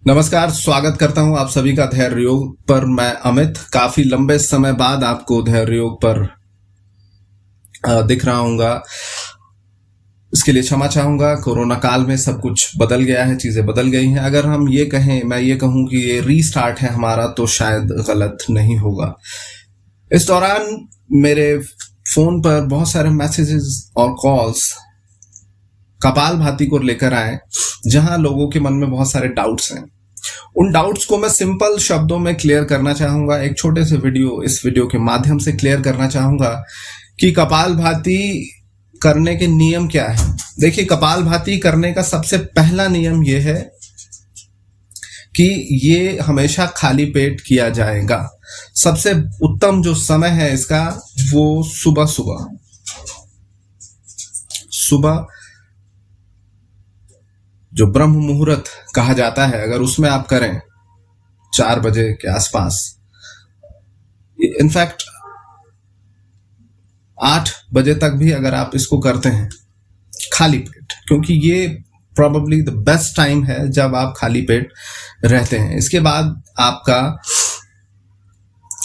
नमस्कार, स्वागत करता हूं आप सभी का धैर्य योग पर। मैं अमित काफी लंबे समय बाद आपको धैर्य योग पर दिख रहा हूँगा। इसके लिए क्षमा चाहूंगा। कोरोना काल में सब कुछ बदल गया है, चीजें बदल गई हैं। अगर हम ये कहें, मैं ये कहूं कि ये रीस्टार्ट है हमारा, तो शायद गलत नहीं होगा। इस दौरान मेरे फोन पर बहुत सारे मैसेजेस और कॉल्स कपालभाति को लेकर आए, जहां लोगों के मन में बहुत सारे डाउट्स हैं। उन डाउट्स को मैं सिंपल शब्दों में क्लियर करना चाहूंगा। एक छोटे से इस वीडियो के माध्यम से क्लियर करना चाहूंगा कि कपालभाति करने के नियम क्या है। देखिए, कपालभाति करने का सबसे पहला नियम यह है कि ये हमेशा खाली पेट किया जाएगा। सबसे उत्तम जो समय है इसका, वो सुबह जो ब्रह्म मुहूर्त कहा जाता है, अगर उसमें आप करें 4 बजे के आसपास, इनफैक्ट 8 बजे तक भी अगर आप इसको करते हैं खाली पेट, क्योंकि ये प्रोबेबली द बेस्ट टाइम है जब आप खाली पेट रहते हैं। इसके बाद आपका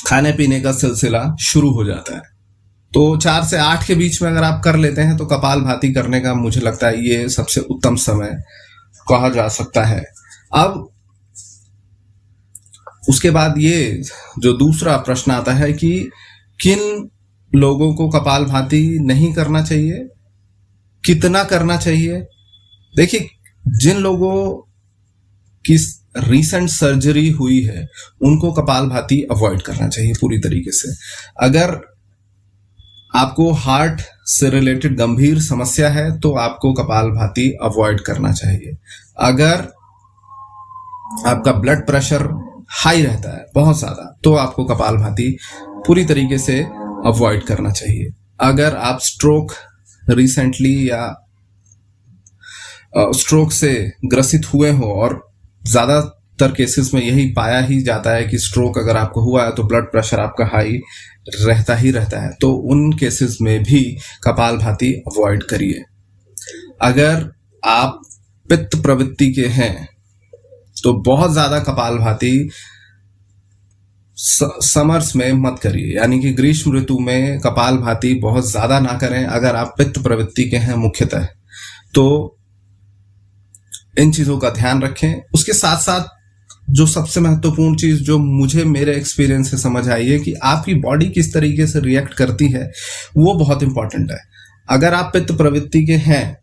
खाने पीने का सिलसिला शुरू हो जाता है। तो 4 से 8 के बीच में अगर आप कर लेते हैं तो कपालभाति करने का मुझे लगता है ये सबसे उत्तम समय कहा जा सकता है। अब उसके बाद ये जो दूसरा प्रश्न आता है कि किन लोगों को कपालभाति नहीं करना चाहिए, कितना करना चाहिए। देखिए, जिन लोगों की रीसेंट सर्जरी हुई है उनको कपालभाति अवॉइड करना चाहिए पूरी तरीके से। अगर आपको हार्ट से रिलेटेड गंभीर समस्या है तो आपको कपालभाति अवॉइड करना चाहिए। अगर आपका ब्लड प्रेशर हाई रहता है बहुत ज्यादा, तो आपको कपालभाति पूरी तरीके से अवॉइड करना चाहिए। अगर आप रिसेंटली या स्ट्रोक से ग्रसित हुए हो, और ज्यादातर केसेस में यही पाया ही जाता है कि स्ट्रोक अगर आपको हुआ है तो ब्लड प्रेशर आपका हाई रहता है, तो उन केसेस में भी कपालभाति अवॉइड करिए। अगर आप पित्त प्रवृत्ति के हैं तो बहुत ज्यादा कपालभाति समर्स में मत करिए, यानी कि ग्रीष्म ऋतु में कपालभाति बहुत ज्यादा ना करें। अगर आप पित्त प्रवृत्ति के हैं मुख्यतः, तो इन चीजों का ध्यान रखें। उसके साथ साथ जो सबसे महत्वपूर्ण चीज जो मुझे मेरे एक्सपीरियंस से समझ आई है कि आपकी बॉडी किस तरीके से रिएक्ट करती है, वो बहुत इंपॉर्टेंट है। अगर आप पित्त प्रवृत्ति के हैं,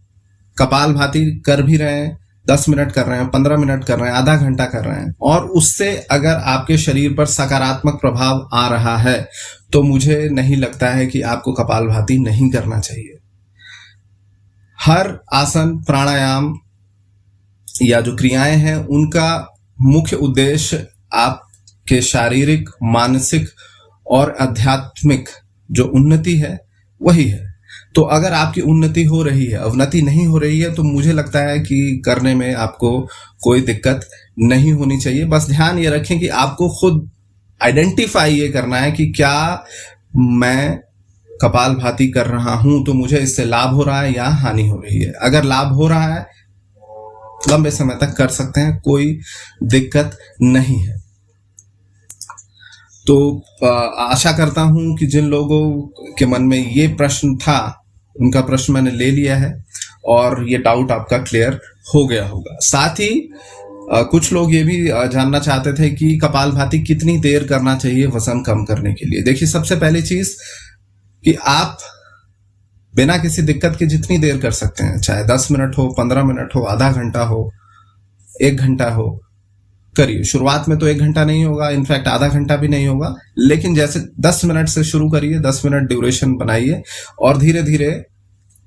कपालभाति कर भी रहे हैं, 10 मिनट कर रहे हैं, 15 मिनट कर रहे हैं, आधा घंटा कर रहे हैं, और उससे अगर आपके शरीर पर सकारात्मक प्रभाव आ रहा है, तो मुझे नहीं लगता है कि आपको कपालभाति नहीं करना चाहिए। हर आसन, प्राणायाम या जो क्रियाएं हैं, उनका मुख्य उद्देश्य आपके शारीरिक, मानसिक और आध्यात्मिक जो उन्नति है वही है। तो अगर आपकी उन्नति हो रही है, अवनति नहीं हो रही है, तो मुझे लगता है कि करने में आपको कोई दिक्कत नहीं होनी चाहिए। बस ध्यान ये रखें कि आपको खुद आइडेंटिफाई ये करना है कि क्या मैं कपालभाति कर रहा हूं तो मुझे इससे लाभ हो रहा है या हानि हो रही है। अगर लाभ हो रहा है, लंबे समय तक कर सकते हैं, कोई दिक्कत नहीं है। तो आशा करता हूं कि जिन लोगों के मन में ये प्रश्न था, उनका प्रश्न मैंने ले लिया है और ये डाउट आपका क्लियर हो गया होगा। साथ ही कुछ लोग ये भी जानना चाहते थे कि कपालभाति कितनी देर करना चाहिए वजन कम करने के लिए। देखिए, सबसे पहली चीज कि आप बिना किसी दिक्कत के जितनी देर कर सकते हैं, चाहे 10 मिनट हो, 15 मिनट हो, आधा घंटा हो, 1 घंटा हो, करिए। शुरुआत में तो 1 घंटा नहीं होगा, इनफैक्ट आधा घंटा भी नहीं होगा, लेकिन जैसे 10 मिनट से शुरू करिए, 10 मिनट ड्यूरेशन बनाइए और धीरे धीरे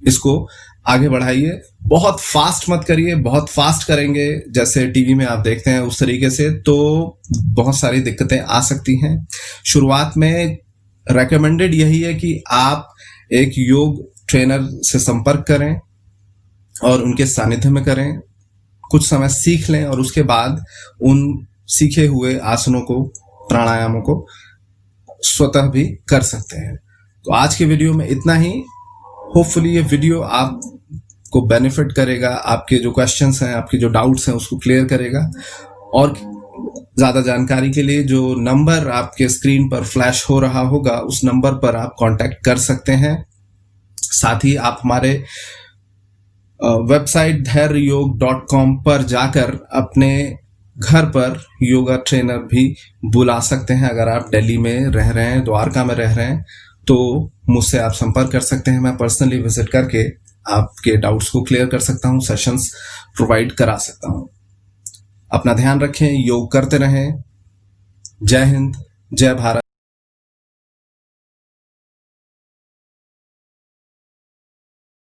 इसको आगे बढ़ाइए। बहुत फास्ट मत करिए। बहुत फास्ट करेंगे जैसे टीवी में आप देखते हैं उस तरीके से, तो बहुत सारी दिक्कतें आ सकती हैं। शुरुआत में रेकमेंडेड यही है कि आप एक योग ट्रेनर से संपर्क करें और उनके सानिध्य में करें, कुछ समय सीख लें और उसके बाद उन सीखे हुए आसनों को, प्राणायामों को स्वतः भी कर सकते हैं। तो आज के वीडियो में इतना ही। होपफुली ये वीडियो आपको बेनिफिट करेगा, आपके जो क्वेश्चंस हैं, आपके जो डाउट्स हैं उसको क्लियर करेगा। और ज़्यादा जानकारी के लिए जो नंबर आपके स्क्रीन पर फ्लैश हो रहा होगा उस नंबर पर आप कांटेक्ट कर सकते हैं। साथ ही आप हमारे वेबसाइट धैर्ययोग.com पर जाकर अपने घर पर योगा ट्रेनर भी बुला सकते हैं। अगर आप दिल्ली में रह रहे हैं, द्वारका में रह रहे हैं, तो मुझसे आप संपर्क कर सकते हैं। मैं पर्सनली विजिट करके आपके डाउट्स को क्लियर कर सकता हूं, सेशंस प्रोवाइड करा सकता हूं। अपना ध्यान रखें, योग करते रहें। जय हिंद, जय भारत।